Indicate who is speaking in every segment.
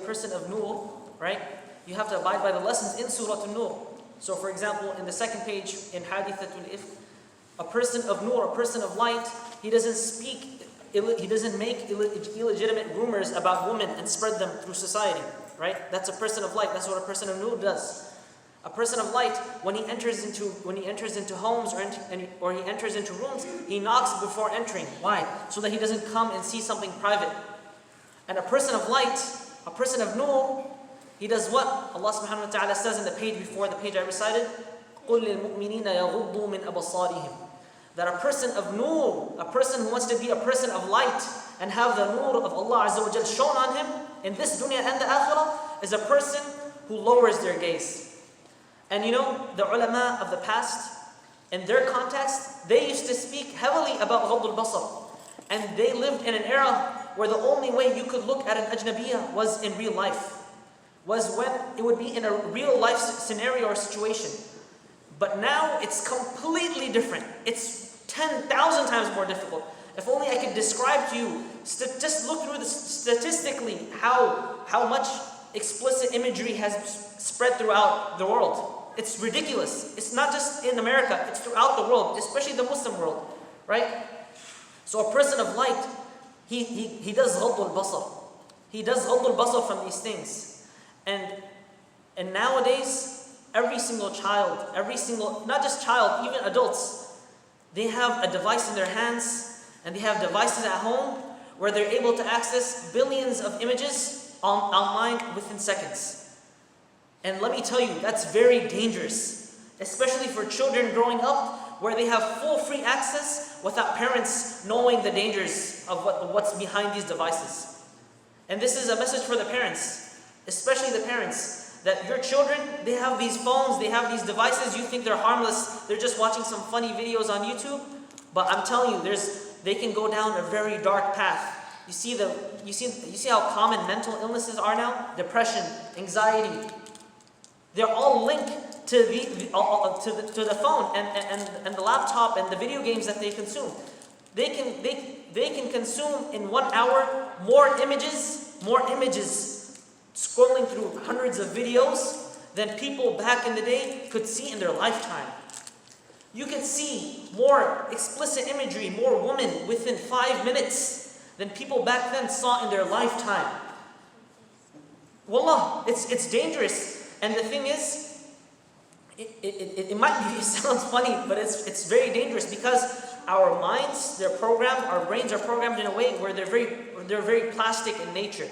Speaker 1: person of nur, right? You have to abide by the lessons in Surah An-Nur. So for example, in the second page in Hadithatul Ifk, a person of nur, a person of light, he doesn't make illegitimate rumors about women and spread them through society, right? That's a person of light. That's what a person of nur does. A person of light, when he enters into homes or he enters into rooms, he knocks before entering. Why? So that he doesn't come and see something private. And a person of light, a person of nur, he does what? Allah subhanahu wa ta'ala says in the page before the page I recited, قُلْ لِلْمُؤْمِنِينَ يَغُضُّوا مِنْ أَبْصَارِهِمْ. That a person of nur, a person who wants to be a person of light and have the nur of Allah Azza wa Jal shown on him in this dunya and the akhirah, is a person who lowers their gaze. And you know, the ulama of the past, in their context, they used to speak heavily about ghadd al-basar. And they lived in an era where the only way you could look at an ajnabiyya was in real life. Was when it would be in a real life scenario or situation. But now it's completely different. It's 10,000 times more difficult. If only I could describe to you, just look through statistically how much explicit imagery has spread throughout the world. It's ridiculous. It's not just in America, it's throughout the world, especially the Muslim world, right? So a person of light, he does ghadd al-basar. He does ghadd al-basar from these things. And nowadays, every single child, not just child, even adults, they have a device in their hands and they have devices at home where they're able to access billions of images online within seconds. And let me tell you, that's very dangerous, especially for children growing up where they have full free access without parents knowing the dangers of what's behind these devices. And this is a message for the parents. Especially the parents, that your children, they have these phones, they have these devices, you think they're harmless, they're just watching some funny videos on YouTube, but I'm telling you, they can go down a very dark path. You see how common mental illnesses are now? Depression, anxiety. They're all linked to the phone and the laptop and the video games that they consume. They can consume in 1 hour more images, scrolling through hundreds of videos than people back in the day could see in their lifetime. You can see more explicit imagery, more women within 5 minutes than people back then saw in their lifetime. Wallah, it's dangerous. And the thing is, it might be, it sounds funny, but it's very dangerous because our minds, our brains are programmed in a way where they're very plastic in nature.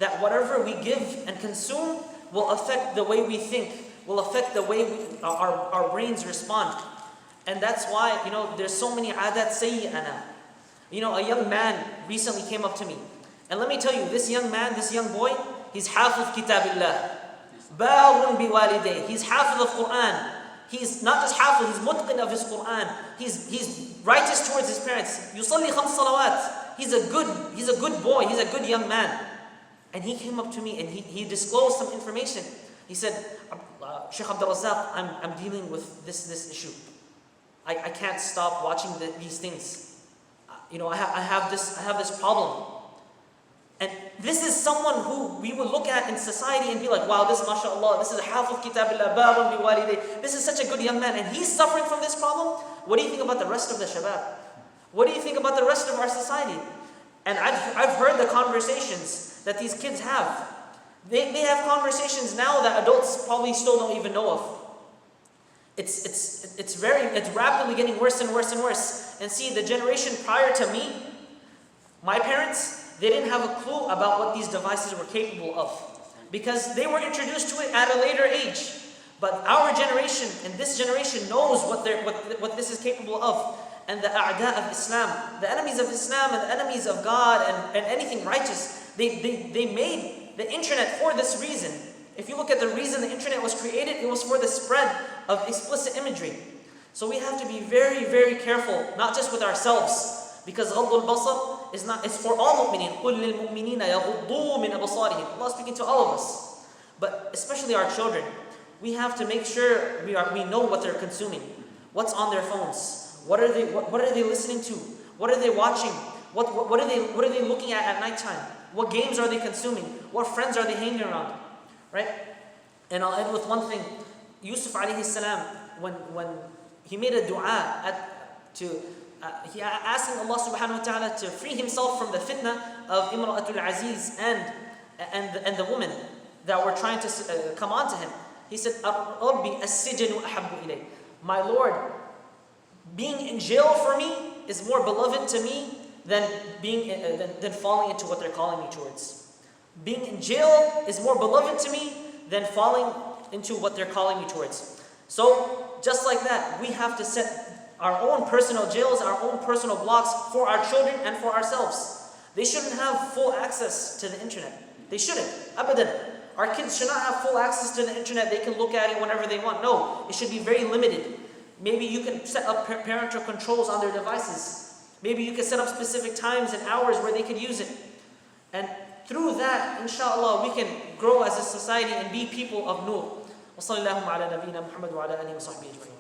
Speaker 1: That whatever we give and consume will affect the way we think, will affect the way our brains respond. And that's why, there's so many adat sayyi'ana. A young man recently came up to me. And let me tell you, this young boy, he's hafiz kitabillah. Barun biwalidayh. He's hafiz of Quran. He's not just hafiz, he's mutqin of his Quran. He's righteous towards his parents. Yusalli khams salawat. He's a good boy, he's a good young man. And he came up to me and he disclosed some information. He said, Sheikh Abdul Razak, I'm dealing with this issue. I can't stop watching these things. I have this problem. And this is someone who we would look at in society and be like, wow, this mashallah, this is hafiz kitabillah, barun biwalidayh. This is such a good young man and he's suffering from this problem. What do you think about the rest of the shabab? What do you think about the rest of our society? And I've heard the conversations that these kids have. They have conversations now that adults probably still don't even know of. It's rapidly getting worse and worse and worse. And see, the generation prior to me, my parents, they didn't have a clue about what these devices were capable of. Because they were introduced to it at a later age. But our generation and this generation knows what this is capable of. And the a'da of Islam, the enemies of Islam and the enemies of God and anything righteous, they made the internet for this reason. If you look at the reason the internet was created, it was for the spread of explicit imagery. So we have to be very, very careful, not just with ourselves, because ghadd al-basar it's for all mu'mineen. قُلْ لِلْمُؤْمِنِينَ يَغُضُّوا مِنْ أَبْصَارِهِمْ. Allah is speaking to all of us, but especially our children. We have to make sure we know what they're consuming, what's on their phones. What are they listening to? What are they watching? What are they looking at nighttime? What games are they consuming? What friends are they hanging around? Right? And I'll end with one thing. Yusuf alayhi salam, when he made a dua he asking Allah subhanahu wa ta'ala to free himself from the fitna of Imra'atul Aziz and the woman that were trying to come onto him. He said, Rabbi as-sijnu ahabbu ilay. My Lord, being in jail for me is more beloved to me than falling into what they're calling me towards. Being in jail is more beloved to me than falling into what they're calling me towards. So, just like that, we have to set our own personal jails, our own personal blocks for our children and for ourselves. They shouldn't have full access to the internet. They shouldn't. Abadan. Our kids should not have full access to the internet. They can look at it whenever they want. No, it should be very limited. Maybe you can set up parental controls on their devices. Maybe you can set up specific times and hours where they could use it. And through that, inshallah, we can grow as a society and be people of nur. وصلى الله على نبينا محمد وعلى آله وصحبه أجمعين.